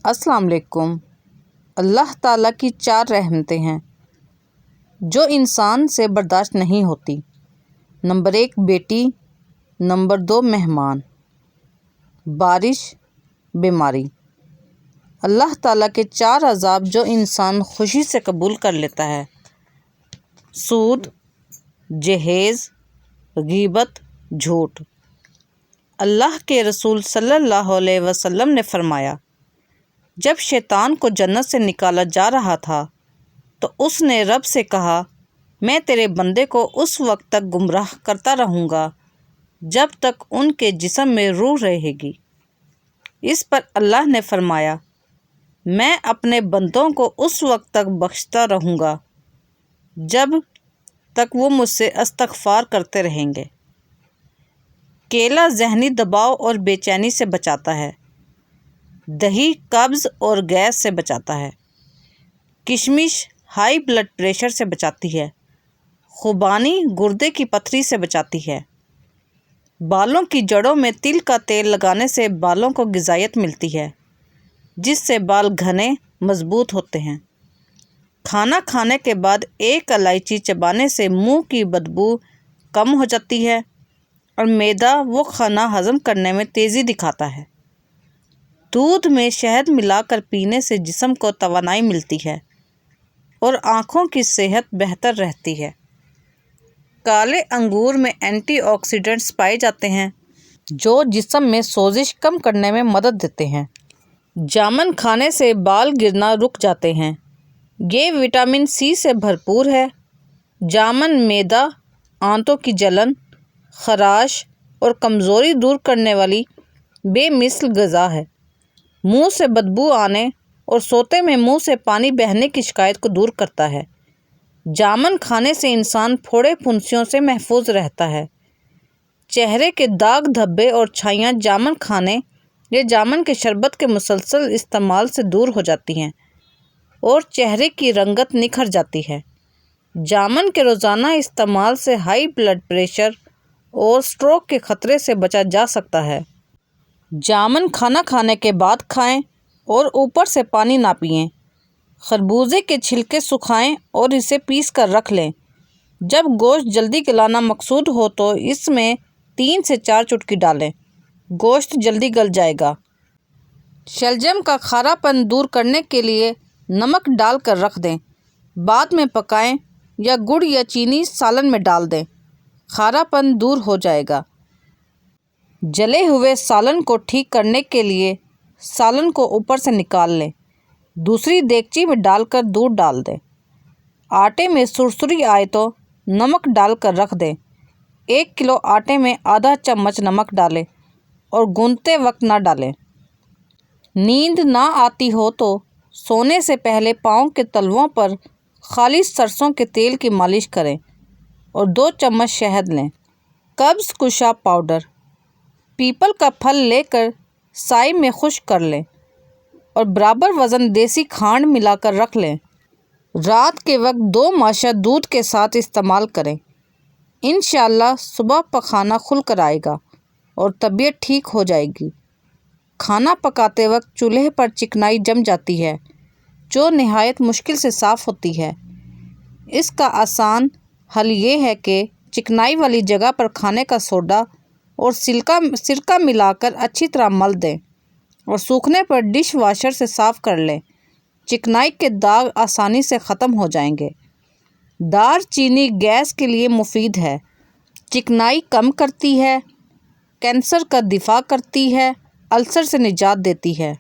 السلام علیکم۔ اللہ تعالیٰ کی 4 رحمتیں ہیں جو انسان سے برداشت نہیں ہوتی۔ نمبر 1 بیٹی، نمبر 2 مہمان، بارش، بیماری۔ اللہ تعالیٰ کے 4 عذاب جو انسان خوشی سے قبول کر لیتا ہے: سود، جہیز، غیبت، جھوٹ۔ اللہ کے رسول صلی اللہ علیہ وسلم نے فرمایا، جب شیطان کو جنت سے نکالا جا رہا تھا تو اس نے رب سے کہا، میں تیرے بندے کو اس وقت تک گمراہ کرتا رہوں گا جب تک ان کے جسم میں روح رہے گی۔ اس پر اللہ نے فرمایا، میں اپنے بندوں کو اس وقت تک بخشتا رہوں گا جب تک وہ مجھ سے استغفار کرتے رہیں گے۔ کیلا ذہنی دباؤ اور بے چینی سے بچاتا ہے۔ دہی قبض اور گیس سے بچاتا ہے۔ کشمش ہائی بلڈ پریشر سے بچاتی ہے۔ خوبانی گردے کی پتھری سے بچاتی ہے۔ بالوں کی جڑوں میں تل کا تیل لگانے سے بالوں کو غذائیت ملتی ہے جس سے بال گھنے مضبوط ہوتے ہیں۔ کھانا کھانے کے بعد 1 الائچی چبانے سے منہ کی بدبو کم ہو جاتی ہے اور معدہ وہ کھانا ہضم کرنے میں تیزی دکھاتا ہے۔ دودھ میں شہد ملا کر پینے سے جسم کو توانائی ملتی ہے اور آنکھوں کی صحت بہتر رہتی ہے۔ کالے انگور میں اینٹی آکسیڈنٹس پائے جاتے ہیں جو جسم میں سوزش کم کرنے میں مدد دیتے ہیں۔ جامن کھانے سے بال گرنا رک جاتے ہیں۔ یہ وٹامن سی سے بھرپور ہے۔ جامن معدہ، آنتوں کی جلن، خراش اور کمزوری دور کرنے والی بے مثل غذا ہے۔ منہ سے بدبو آنے اور سوتے میں منہ سے پانی بہنے کی شکایت کو دور کرتا ہے۔ جامن کھانے سے انسان پھوڑے پھنسیوں سے محفوظ رہتا ہے۔ چہرے کے داغ دھبے اور چھائیاں جامن کھانے یا جامن کے شربت کے مسلسل استعمال سے دور ہو جاتی ہیں اور چہرے کی رنگت نکھر جاتی ہے۔ جامن کے روزانہ استعمال سے ہائی بلڈ پریشر اور سٹروک کے خطرے سے بچا جا سکتا ہے۔ جامن کھانا کھانے کے بعد کھائیں اور اوپر سے پانی نہ پئیں۔ خربوزے کے چھلکے سکھائیں اور اسے پیس کر رکھ لیں۔ جب گوشت جلدی گلانا مقصود ہو تو اس میں 3 سے 4 چٹکی ڈالیں۔ گوشت جلدی گل جائے گا۔ شلجم کا کھارا پن دور کرنے کے لیے نمک ڈال کر رکھ دیں، بعد میں پکائیں یا گڑ یا چینی سالن میں ڈال دیں، کھارا پن دور ہو جائے گا۔ جلے ہوئے سالن کو ٹھیک کرنے کے لیے سالن کو اوپر سے نکال لیں، دوسری دیگچی میں ڈال کر دودھ ڈال دیں۔ آٹے میں سرسری آئے تو نمک ڈال کر رکھ دیں۔ 1 کلو آٹے میں آدھا چمچ نمک ڈالیں اور گوندتے وقت نہ ڈالیں۔ نیند نہ آتی ہو تو سونے سے پہلے پاؤں کے تلوؤں پر خالص سرسوں کے تیل کی مالش کریں اور 2 چمچ شہد لیں۔ قبض کشا پاؤڈر: پیپل کا پھل لے کر سائی میں خشک کر لیں اور برابر وزن دیسی کھانڈ ملا کر رکھ لیں۔ رات کے وقت 2 ماشا دودھ کے ساتھ استعمال کریں۔ انشاءاللہ صبح پخانہ کھل کر آئے گا اور طبیعت ٹھیک ہو جائے گی۔ کھانا پکاتے وقت چولہے پر چکنائی جم جاتی ہے جو نہایت مشکل سے صاف ہوتی ہے۔ اس کا آسان حل یہ ہے کہ چکنائی والی جگہ پر کھانے کا سوڈا اور سرکہ ملا کر اچھی طرح مل دیں اور سوکھنے پر ڈش واشر سے صاف کر لیں۔ چکنائی کے داغ آسانی سے ختم ہو جائیں گے۔ دار چینی گیس کے لیے مفید ہے۔ چکنائی کم کرتی ہے، کینسر کا دفاع کرتی ہے، السر سے نجات دیتی ہے۔